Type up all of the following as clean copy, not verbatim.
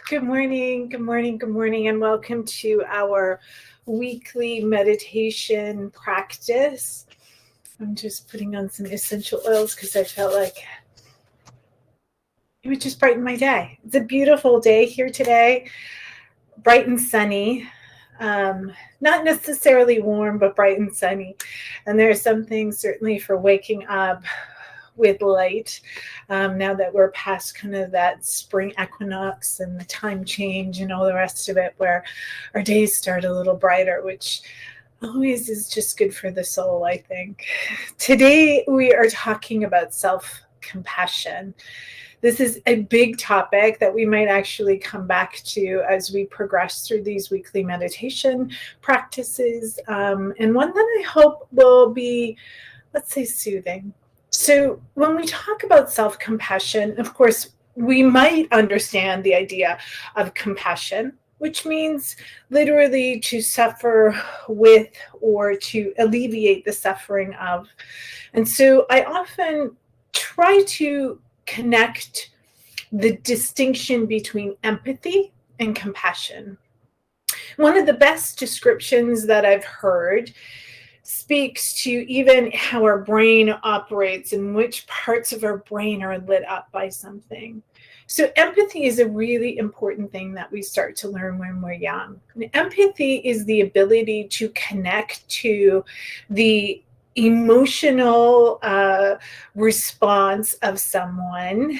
Good morning, good morning, good morning, and welcome to our weekly meditation practice. I'm just putting on some essential oils because I felt like it would just brighten my day. It's a beautiful day here today, bright and sunny. Not necessarily warm, but bright and sunny. And there are some things certainly for waking up with light now that we're past kind of that spring equinox and the time change and all the rest of it, where our days start a little brighter, which always is just good for the soul, I think. Today we are talking about self-compassion. This is a big topic that we might actually come back to as we progress through these weekly meditation practices, and one that I hope will be, let's say, soothing. So when we talk about self-compassion, of course, we might understand the idea of compassion, which means literally to suffer with or to alleviate the suffering of. And so I often try to connect the distinction between empathy and compassion. One of the best descriptions that I've heard speaks to even how our brain operates and which parts of our brain are lit up by something. So empathy is a really important thing that we start to learn when we're young. And empathy is the ability to connect to the emotional response of someone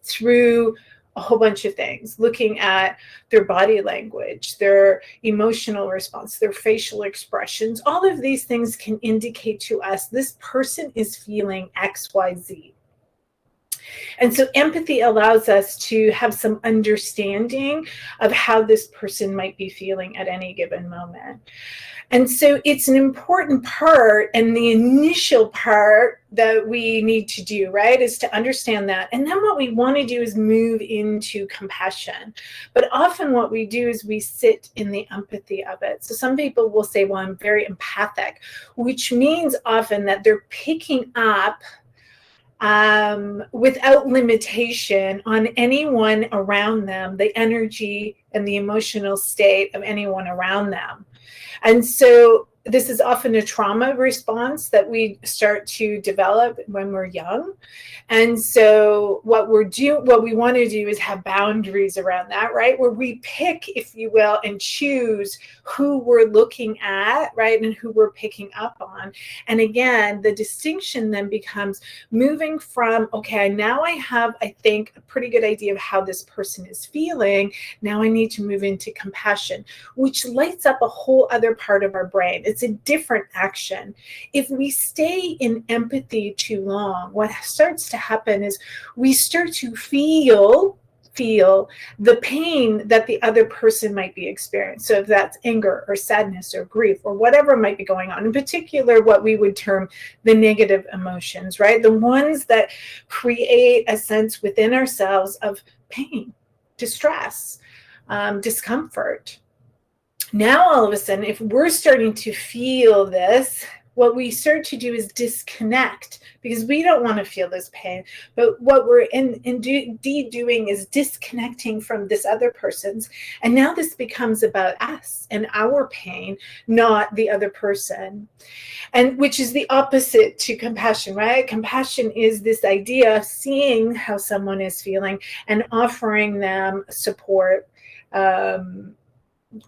through a whole bunch of things, looking at their body language, their emotional response, their facial expressions. All of these things can indicate to us this person is feeling XYZ. And so empathy allows us to have some understanding of how this person might be feeling at any given moment. And so it's an important part, and the initial part that we need to do, right, is to understand that. And then what we want to do is move into compassion. But often what we do is we sit in the empathy of it. So some people will say, well, I'm very empathic, which means often that they're picking up without limitation on anyone around them, the energy and the emotional state of anyone around them. And so this is often a trauma response that we start to develop when we're young. And so what we want to do is have boundaries around that, right? Where we pick, if you will, and choose who we're looking at, right? And who we're picking up on. And again, the distinction then becomes moving from, okay, now I have, I think, a pretty good idea of how this person is feeling. Now I need to move into compassion, which lights up a whole other part of our brain. It's a different action. If we stay in empathy too long, what starts to happen is we start to feel the pain that the other person might be experiencing. So if that's anger or sadness or grief or whatever might be going on, in particular, what we would term the negative emotions, right? The ones that create a sense within ourselves of pain, distress, discomfort. Now, all of a sudden, if we're starting to feel this, what we start to do is disconnect, because we don't want to feel this pain. But what we're indeed doing is disconnecting from this other person's. And now this becomes about us and our pain, not the other person. And which is the opposite to compassion, right? Compassion is this idea of seeing how someone is feeling and offering them support,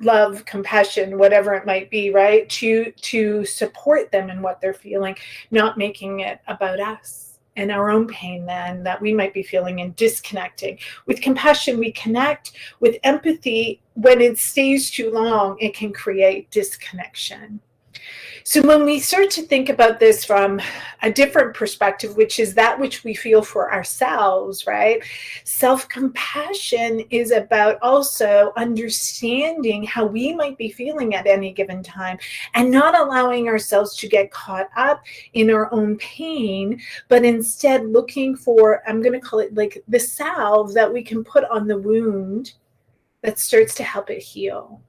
love, compassion, whatever it might be, right? To support them in what they're feeling, not making it about us and our own pain then that we might be feeling and disconnecting. With compassion, we connect. With empathy, when it stays too long, it can create disconnection. So when we start to think about this from a different perspective, which is that which we feel for ourselves, right? Self-compassion is about also understanding how we might be feeling at any given time and not allowing ourselves to get caught up in our own pain, but instead looking for, I'm going to call it like the salve that we can put on the wound that starts to help it heal.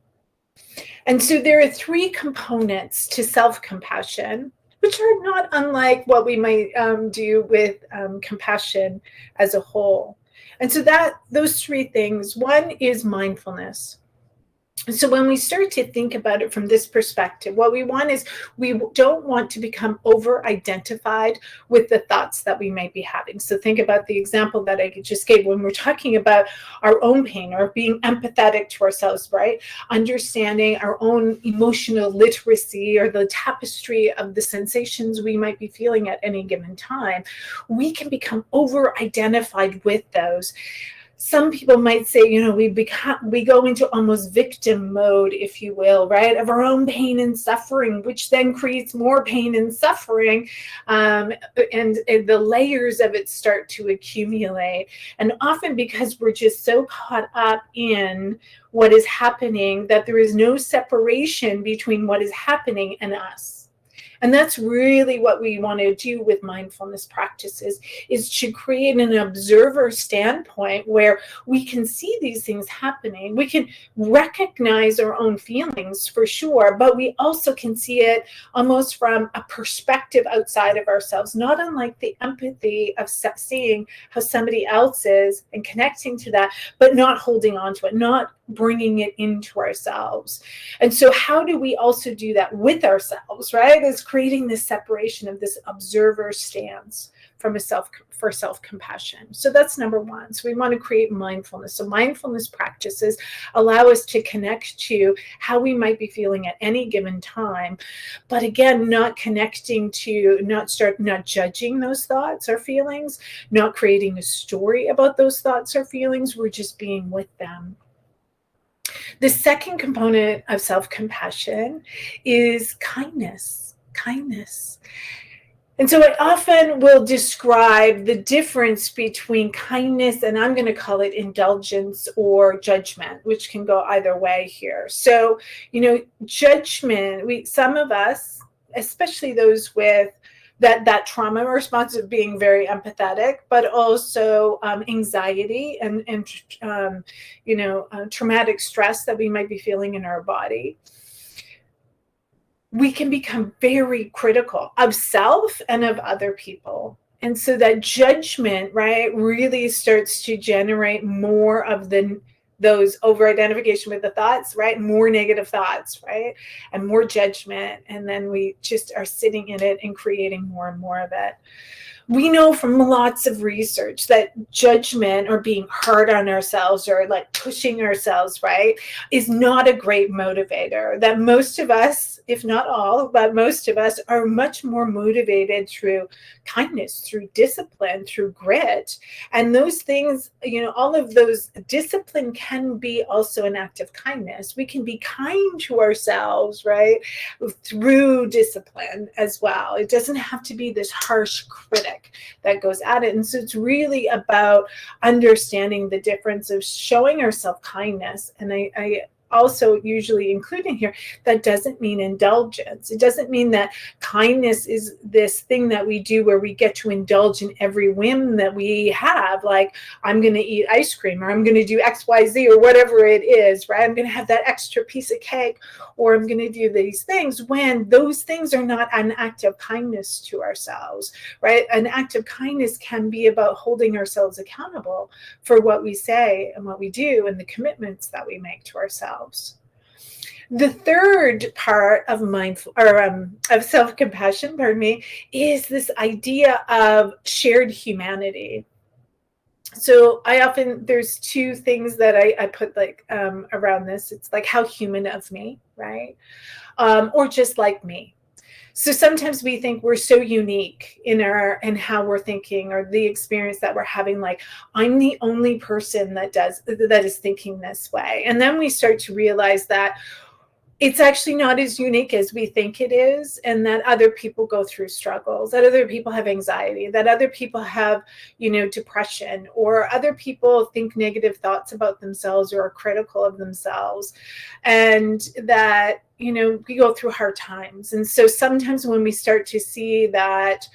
And so there are three components to self-compassion, which are not unlike what we might do with compassion as a whole. And so that those three things, one is mindfulness. So when we start to think about it from this perspective, what we want is we don't want to become over identified with the thoughts that we might be having. So think about the example that I just gave when we're talking about our own pain or being empathetic to ourselves, right? Understanding our own emotional literacy or the tapestry of the sensations we might be feeling at any given time. We can become over identified with those. Some people might say, we go into almost victim mode, if you will, right, of our own pain and suffering, which then creates more pain and suffering, and the layers of it start to accumulate. And often because we're just so caught up in what is happening that there is no separation between what is happening and us. And that's really what we want to do with mindfulness practices, is to create an observer standpoint where we can see these things happening. We can recognize our own feelings for sure, but we also can see it almost from a perspective outside of ourselves, not unlike the empathy of seeing how somebody else is and connecting to that, but not holding on to it, not bringing it into ourselves. And so how do we also do that with ourselves, right? Is creating this separation of this observer stance from for self-compassion. So that's number one. So we want to create mindfulness. So mindfulness practices allow us to connect to how we might be feeling at any given time, but again, not connecting to, not judging those thoughts or feelings, not creating a story about those thoughts or feelings. We're just being with them. The second component of self-compassion is kindness. And so I often will describe the difference between kindness and I'm going to call it indulgence or judgment, which can go either way here. So, judgment, some of us, especially those with that trauma response of being very empathetic, but also anxiety and traumatic stress that we might be feeling in our body, we can become very critical of self and of other people. And so that judgment, right, really starts to generate more of those over-identification with the thoughts, right? More negative thoughts, right? And more judgment. And then we just are sitting in it and creating more and more of it. We know from lots of research that judgment or being hard on ourselves or like pushing ourselves, right, is not a great motivator. That most of us, if not all, but most of us are much more motivated through kindness, through discipline, through grit. And those things, all of those, discipline can be also an act of kindness. We can be kind to ourselves, right, through discipline as well. It doesn't have to be this harsh critic that goes at it. And so it's really about understanding the difference of showing ourselves kindness. And I also usually include in here, that doesn't mean indulgence. It doesn't mean that kindness is this thing that we do where we get to indulge in every whim that we have, like I'm going to eat ice cream or I'm going to do XYZ or whatever it is, right? I'm going to have that extra piece of cake or I'm going to do these things, when those things are not an act of kindness to ourselves, right? An act of kindness can be about holding ourselves accountable for what we say and what we do and the commitments that we make to ourselves. The third part of of self-compassion, is this idea of shared humanity. So there's two things that I put around this. It's like, how human of me, right? Or just like me. So sometimes we think we're so unique in how we're thinking or the experience that we're having, like I'm the only person that is thinking this way. And then we start to realize that it's actually not as unique as we think it is, and that other people go through struggles, that other people have anxiety, that other people have, depression, or other people think negative thoughts about themselves or are critical of themselves, and that, we go through hard times. And so sometimes when we start to see that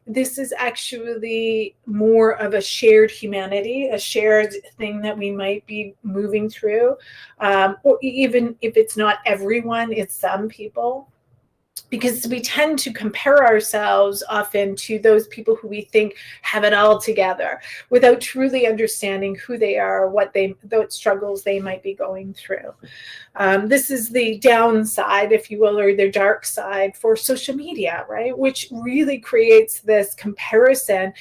this is actually more of a shared humanity, a shared thing that we might be moving through, or even if it's not everyone, it's some people. because we tend to compare ourselves often to those people who we think have it all together without truly understanding who they are, what struggles they might be going through. This is the downside, if you will, or the dark side for social media, right? Which really creates this comparison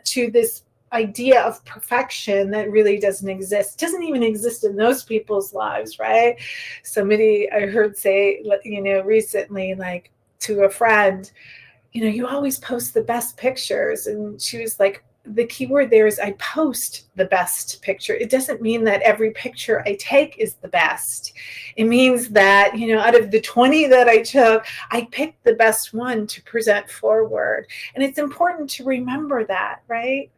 to this idea of perfection that really doesn't exist, doesn't even exist in those people's lives, right? Somebody I heard say, recently, like, to a friend, you always post the best pictures. And she was like, the key word there is I post the best picture. It doesn't mean that every picture I take is the best. It means that, out of the 20 that I took, I picked the best one to present forward. And it's important to remember that, right?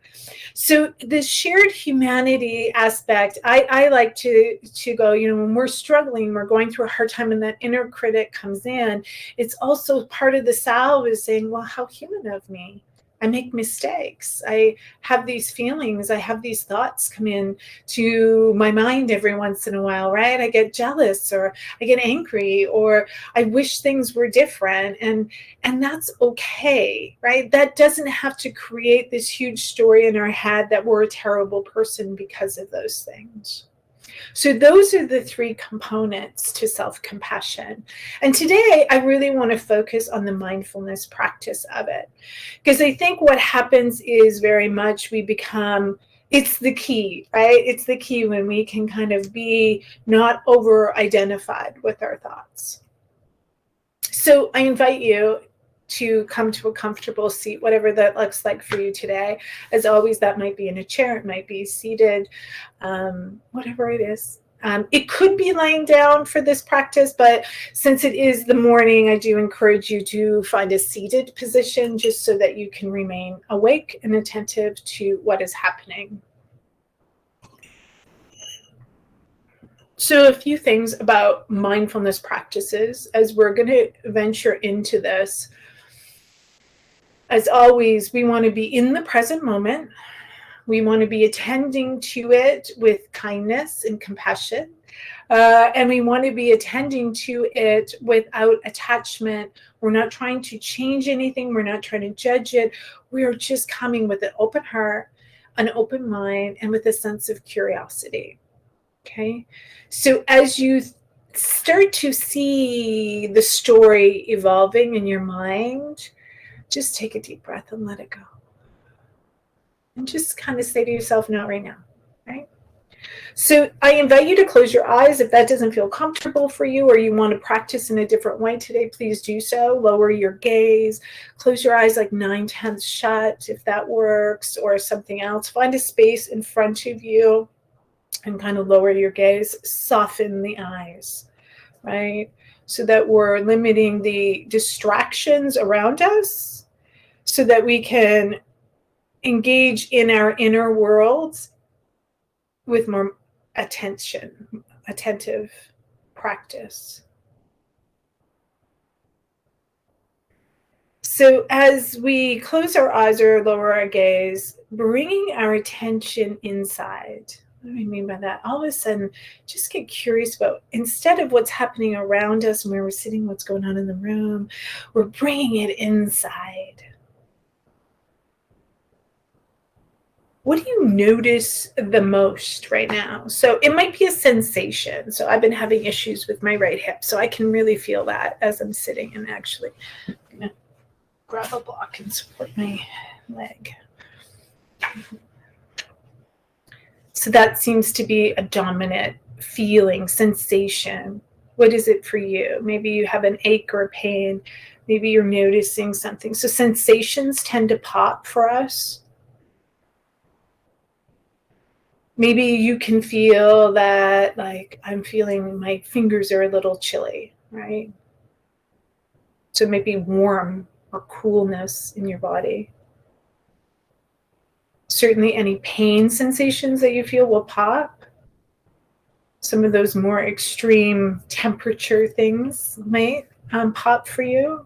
So the shared humanity aspect, I like to go, when we're struggling, we're going through a hard time and that inner critic comes in, it's also part of the salve is saying, well, how human of me. I make mistakes. I have these feelings. I have these thoughts come in to my mind every once in a while, right? I get jealous or I get angry or I wish things were different. And that's okay, right? That doesn't have to create this huge story in our head that we're a terrible person because of those things. So those are the three components to self-compassion. And today I really want to focus on the mindfulness practice of it. Because I think what happens is very much we become, it's the key, right? It's the key when we can kind of be not over-identified with our thoughts. So I invite you to come to a comfortable seat, whatever that looks like for you today. As always, that might be in a chair, it might be seated, whatever it is. It could be lying down for this practice, but since it is the morning, I do encourage you to find a seated position just so that you can remain awake and attentive to what is happening. So a few things about mindfulness practices as we're going to venture into this. As always, we want to be in the present moment. We want to be attending to it with kindness and compassion. And we want to be attending to it without attachment. We're not trying to change anything. We're not trying to judge it. We're just coming with an open heart, an open mind, and with a sense of curiosity. Okay? So as you start to see the story evolving in your mind, just take a deep breath and let it go. And just kind of say to yourself, not right now, right? So I invite you to close your eyes. If that doesn't feel comfortable for you or you want to practice in a different way today, please do so. Lower your gaze. Close your eyes like 9/10 shut if that works, or something else. Find a space in front of you and kind of lower your gaze. Soften the eyes, right? So that we're limiting the distractions around us, so that we can engage in our inner worlds with more attentive practice. So as we close our eyes or lower our gaze, bringing our attention inside. What do I mean by that? All of a sudden, just get curious about, instead of what's happening around us and where we're sitting, what's going on in the room, we're bringing it inside. What do you notice the most right now? So it might be a sensation. So I've been having issues with my right hip, so I can really feel that as I'm sitting. And actually, I'm going to grab a block and support my leg. So that seems to be a dominant feeling, sensation. What is it for you? Maybe you have an ache or a pain. Maybe you're noticing something. So sensations tend to pop for us. Maybe you can feel that, like, I'm feeling my fingers are a little chilly, right? So maybe warm or coolness in your body. Certainly any pain sensations that you feel will pop. Some of those more extreme temperature things might pop for you.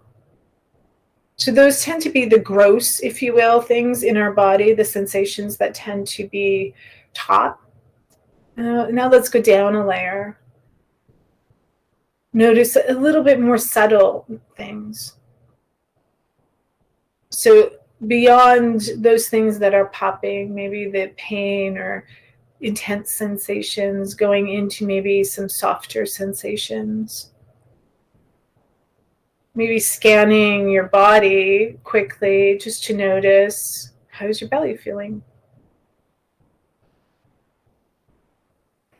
So those tend to be the gross, if you will, things in our body, the sensations that tend to be top. Now let's go down a layer. Notice a little bit more subtle things. So beyond those things that are popping, maybe the pain or intense sensations, going into maybe some softer sensations. Maybe scanning your body quickly just to notice, how's your belly feeling?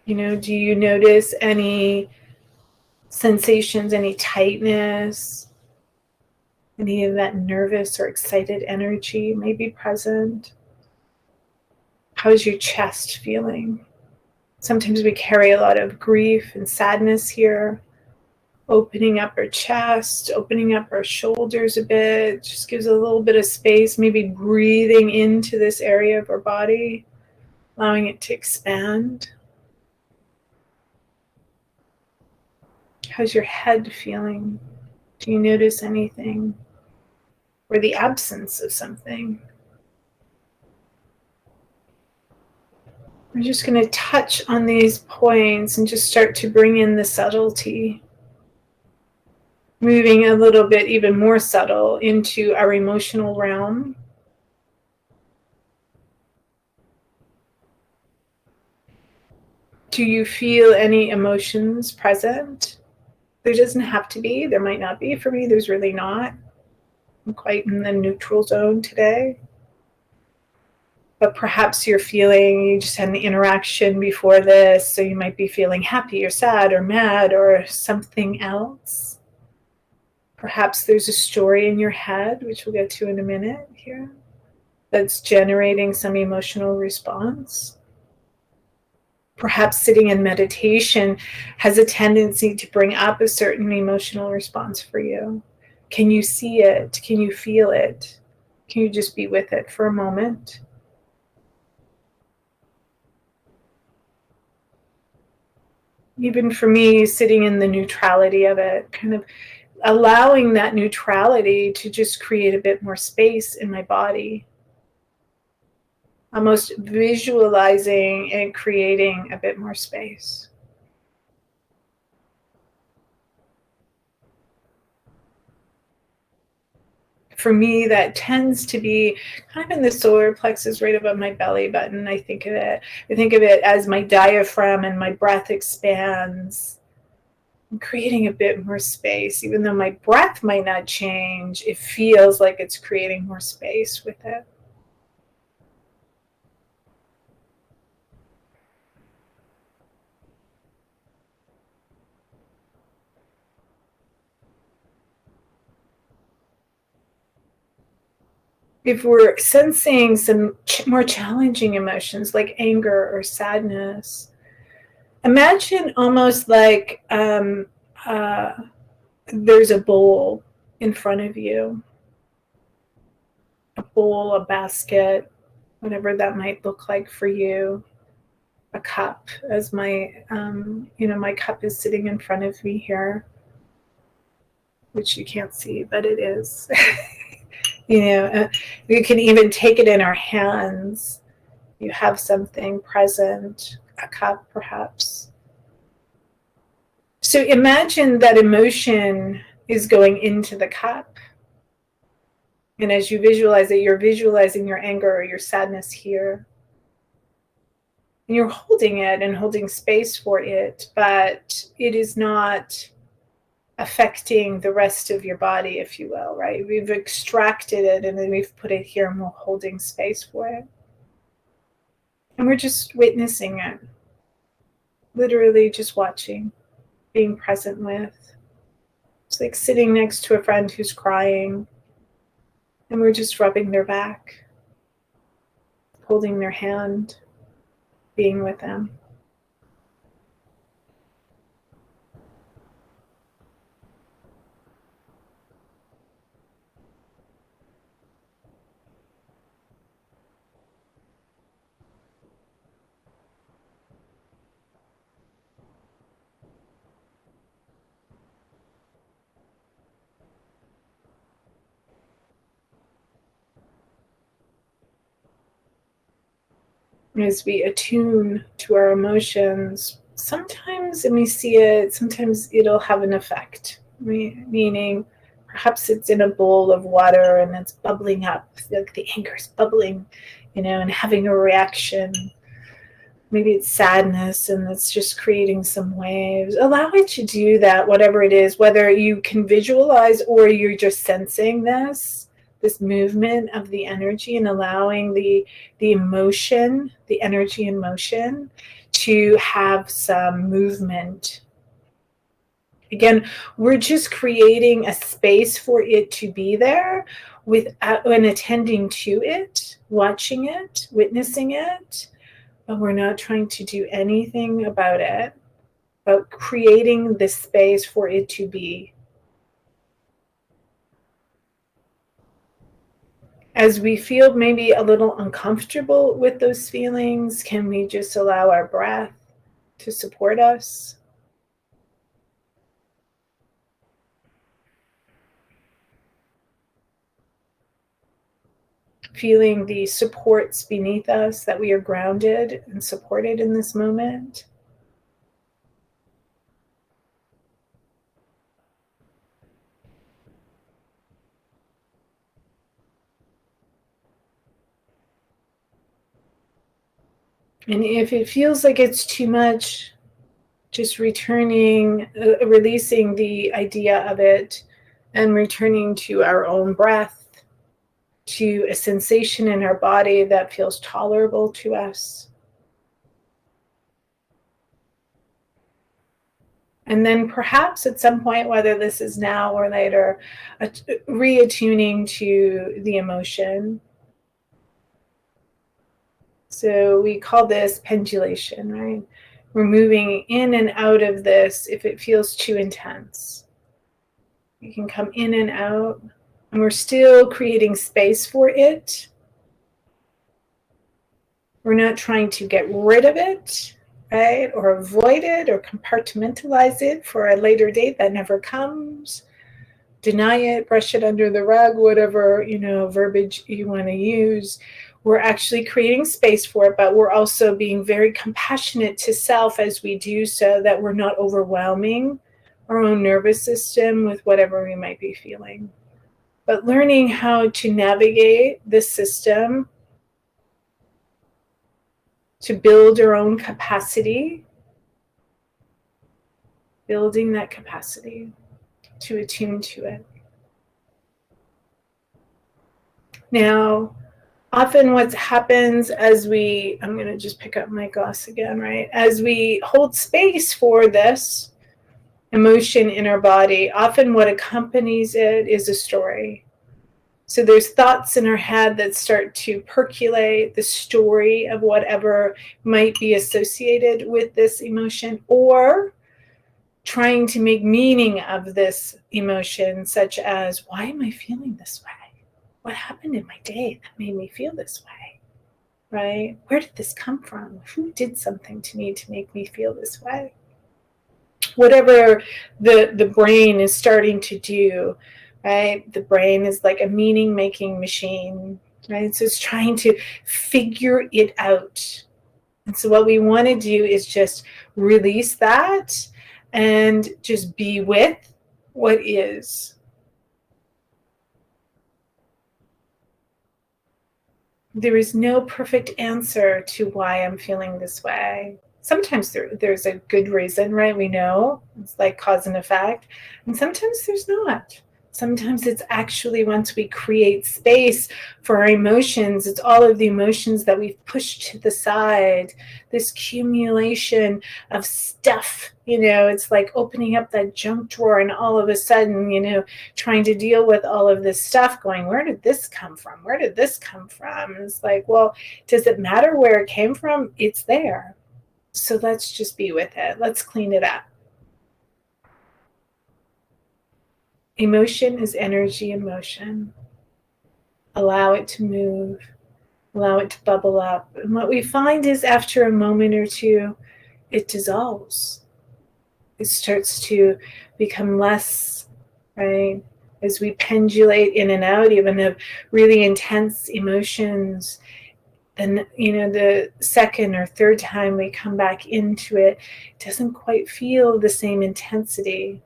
You know, do you notice any sensations, any tightness, any of that nervous or excited energy may be present? How's your chest feeling? Sometimes we carry a lot of grief and sadness here. Opening up our chest, opening up our shoulders a bit, just gives a little bit of space, maybe breathing into this area of our body, allowing it to expand. How's your head feeling? Do you notice anything or the absence of something? We're just going to touch on these points and just start to bring in the subtlety, moving a little bit even more subtle into our emotional realm. Do you feel any emotions present? There doesn't have to be. There might not be. For me, there's really not. I'm quite in the neutral zone today. But perhaps you're feeling, you just had an interaction before this, so you might be feeling happy or sad or mad or something else. Perhaps there's a story in your head, which we'll get to in a minute here, that's generating some emotional response. Perhaps sitting in meditation has a tendency to bring up a certain emotional response for you. Can you see it? Can you feel it? Can you just be with it for a moment? Even for me, sitting in the neutrality of it, kind of allowing that neutrality to just create a bit more space in my body. Almost visualizing and creating a bit more space. For me, that tends to be kind of in the solar plexus right above my belly button. I think of it as my diaphragm and my breath expands. I'm creating a bit more space. Even though my breath might not change, it feels like it's creating more space with it. If we're sensing some more challenging emotions like anger or sadness, imagine almost like there's a bowl in front of you, a bowl, a basket, whatever that might look like for you, a cup, as my cup is sitting in front of me here, which you can't see, but it is. We can even take it in our hands. You have something present, a cup perhaps. So imagine that emotion is going into the cup. And as you visualize it, you're visualizing your anger or your sadness here. And you're holding it and holding space for it, but it is not affecting the rest of your body, if you will, right? We've extracted it and then we've put it here and we're holding space for it. And we're just witnessing it, literally just watching, being present with. It's like sitting next to a friend who's crying and we're just rubbing their back, holding their hand, being with them. As we attune to our emotions, sometimes, and we see it, sometimes it'll have an effect, meaning perhaps it's in a bowl of water and it's bubbling up, like the anger is bubbling, and having a reaction. Maybe it's sadness and it's just creating some waves. Allow it to do that, whatever it is, whether you can visualize or you're just sensing this movement of the energy, and allowing the emotion, the energy in motion, to have some movement. Again, we're just creating a space for it to be there and attending to it, watching it, witnessing it, but we're not trying to do anything about it, but creating this space for it to be. As we feel maybe a little uncomfortable with those feelings, can we just allow our breath to support us? Feeling the supports beneath us, that we are grounded and supported in this moment. And if it feels like it's too much, just returning, releasing the idea of it and returning to our own breath, to a sensation in our body that feels tolerable to us. And then perhaps at some point, whether this is now or later, reattuning to the emotion. So we call this pendulation, right? We're moving in and out of this if it feels too intense. You can come in and out, and we're still creating space for it. We're not trying to get rid of it, right? Or avoid it or compartmentalize it for a later date that never comes. Deny it, brush it under the rug, whatever, verbiage you want to use. We're actually creating space for it, but we're also being very compassionate to self as we do so, that we're not overwhelming our own nervous system with whatever we might be feeling. But learning how to navigate this system to build our own capacity, building that capacity to attune to it. Now, often what happens as I'm going to just pick up my glass again, right? As we hold space for this emotion in our body, often what accompanies it is a story. So there's thoughts in our head that start to percolate the story of whatever might be associated with this emotion, or trying to make meaning of this emotion, such as, why am I feeling this way? What happened in my day that made me feel this way, right? Where did this come from? Who did something to me to make me feel this way? Whatever the brain is starting to do, right? The brain is like a meaning-making machine, right? So it's trying to figure it out. And so what we want to do is just release that and just be with what is. There is no perfect answer to why I'm feeling this way. Sometimes there's a good reason, right? We know it's like cause and effect. And sometimes there's not. Sometimes it's actually, once we create space for our emotions, it's all of the emotions that we've pushed to the side, this accumulation of stuff, it's like opening up that junk drawer and all of a sudden, trying to deal with all of this stuff, going, where did this come from? Where did this come from? And it's like, well, does it matter where it came from? It's there. So let's just be with it. Let's clean it up. Emotion is energy in motion. Allow it to move. Allow it to bubble up. And what we find is, after a moment or two, it dissolves. It starts to become less, right? As we pendulate in and out, even of really intense emotions, And, the second or third time we come back into it, it doesn't quite feel the same intensity.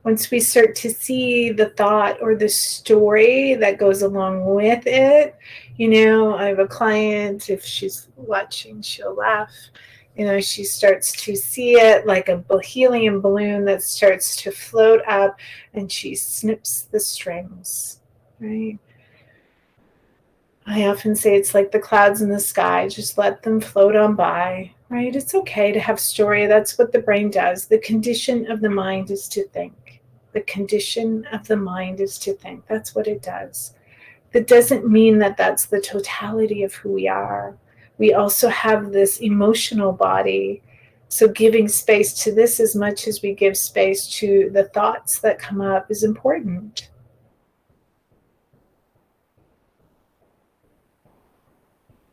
Once we start to see the thought or the story that goes along with it, I have a client, if she's watching, she'll laugh. She starts to see it like a helium balloon that starts to float up, and she snips the strings, right? I often say it's like the clouds in the sky, just let them float on by, right? It's okay to have story. That's what the brain does. The condition of the mind is to think. The condition of the mind is to think. That's what it does. That doesn't mean that that's the totality of who we are. We also have this emotional body. So giving space to this as much as we give space to the thoughts that come up is important.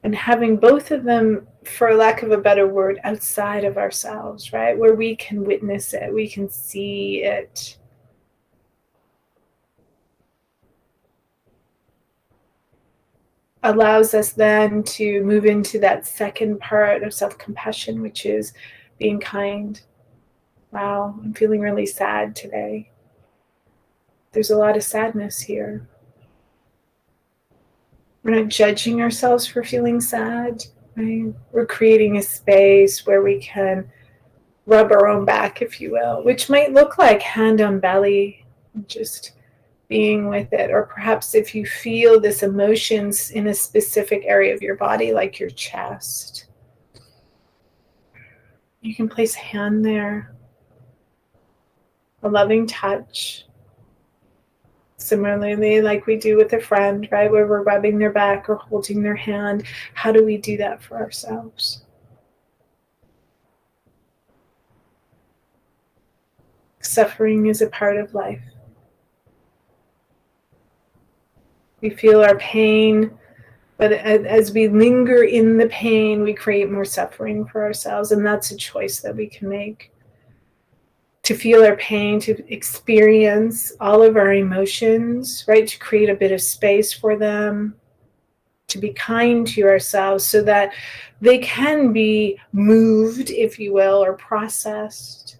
And having both of them, for lack of a better word, outside of ourselves, right? Where we can witness it, we can see it. Allows us then to move into that second part of self-compassion, which is being kind. Wow, I'm feeling really sad today. There's a lot of sadness here. We're not judging ourselves for feeling sad, right? We're creating a space where we can rub our own back, if you will, which might look like hand on belly, just being with it. Or perhaps if you feel this emotions in a specific area of your body, like your chest, you can place a hand there, a loving touch. Similarly, like we do with a friend, right, where we're rubbing their back or holding their hand. How do we do that for ourselves? Suffering is a part of life. We feel our pain, but as we linger in the pain, we create more suffering for ourselves, and that's a choice that we can make. To feel our pain, to experience all of our emotions, right? To create a bit of space for them, to be kind to ourselves so that they can be moved, if you will, or processed,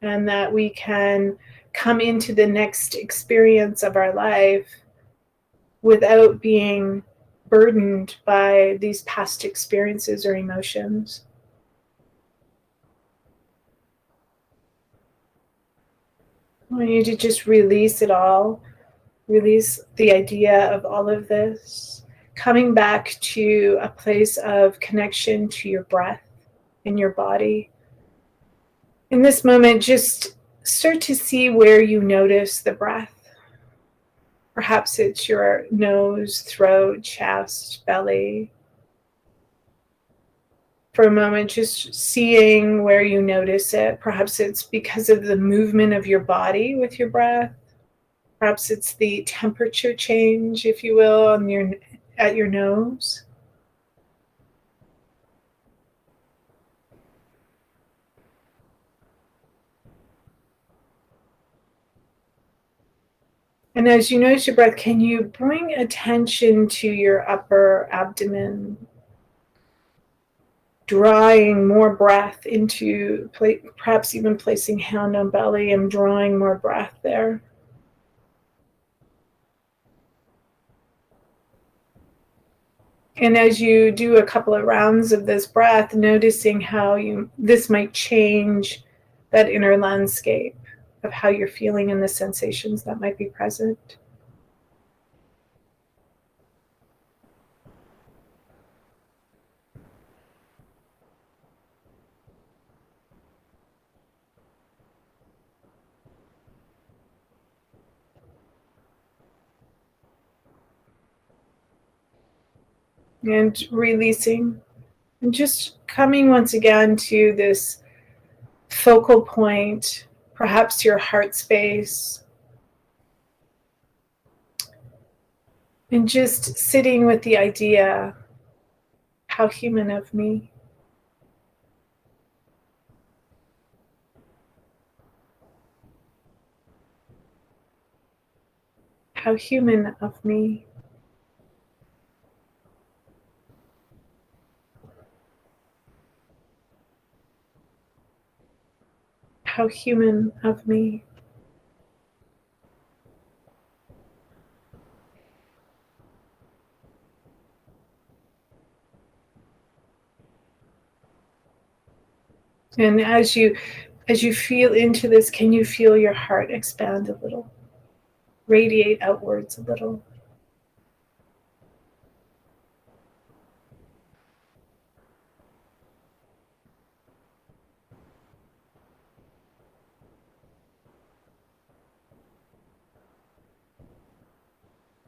and that we can come into the next experience of our life without being burdened by these past experiences or emotions. I want you to just release it all, release the idea of all of this, coming back to a place of connection to your breath in your body. In this moment, just start to see where you notice the breath. Perhaps it's your nose, throat, chest, belly. For a moment, just seeing where you notice it. Perhaps it's because of the movement of your body with your breath. Perhaps it's the temperature change, if you will, at your nose. And as you notice your breath, can you bring attention to your upper abdomen, drawing more breath into, perhaps even placing hand on belly and drawing more breath there. And as you do a couple of rounds of this breath, noticing how this might change that inner landscape of how you're feeling and the sensations that might be present. And releasing, and just coming once again to this focal point, perhaps your heart space, and just sitting with the idea, how human of me. How human of me. How human of me. And as you feel into this, can you feel your heart expand a little? Radiate outwards a little.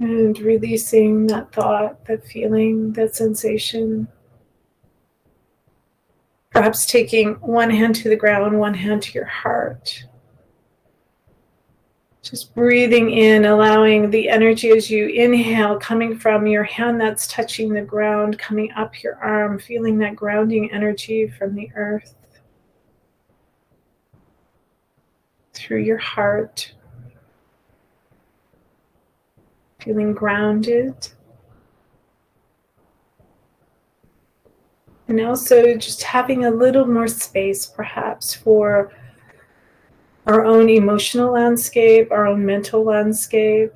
And releasing that thought, that feeling, that sensation. Perhaps taking one hand to the ground, one hand to your heart. Just breathing in, allowing the energy as you inhale coming from your hand that's touching the ground, coming up your arm, feeling that grounding energy from the earth through your heart, feeling grounded. And also just having a little more space perhaps for our own emotional landscape, our own mental landscape,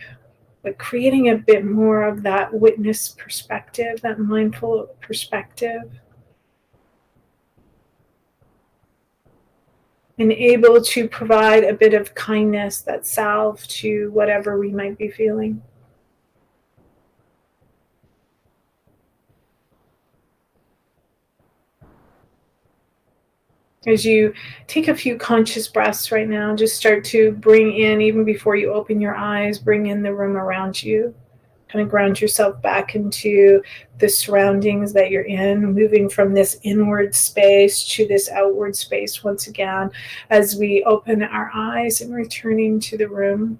but creating a bit more of that witness perspective, that mindful perspective. And able to provide a bit of kindness, that salve to whatever we might be feeling. As you take a few conscious breaths right now, just start to bring in, even before you open your eyes, bring in the room around you. Kind of ground yourself back into the surroundings that you're in, moving from this inward space to this outward space once again, as we open our eyes and returning to the room.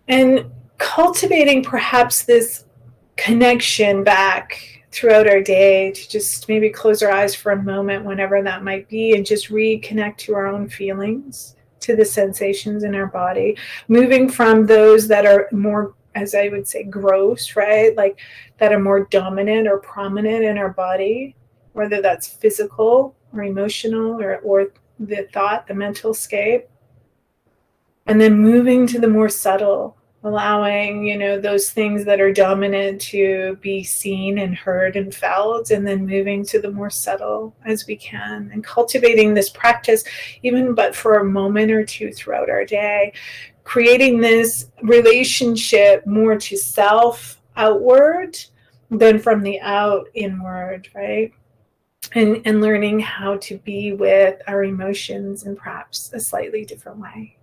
And cultivating perhaps this connection back throughout our day to just maybe close our eyes for a moment, whenever that might be, and just reconnect to our own feelings, to the sensations in our body, moving from those that are more, as I would say, gross, right? Like that are more dominant or prominent in our body, whether that's physical or emotional or the thought, the mental scape. And then moving to the more subtle, allowing, those things that are dominant to be seen and heard and felt, and then moving to the more subtle as we can, and cultivating this practice, even but for a moment or two throughout our day, creating this relationship more to self outward than from the out inward, right? And learning how to be with our emotions in perhaps a slightly different way.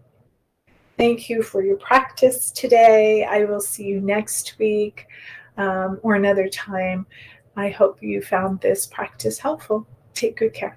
Thank you for your practice today. I will see you next week or another time. I hope you found this practice helpful. Take good care.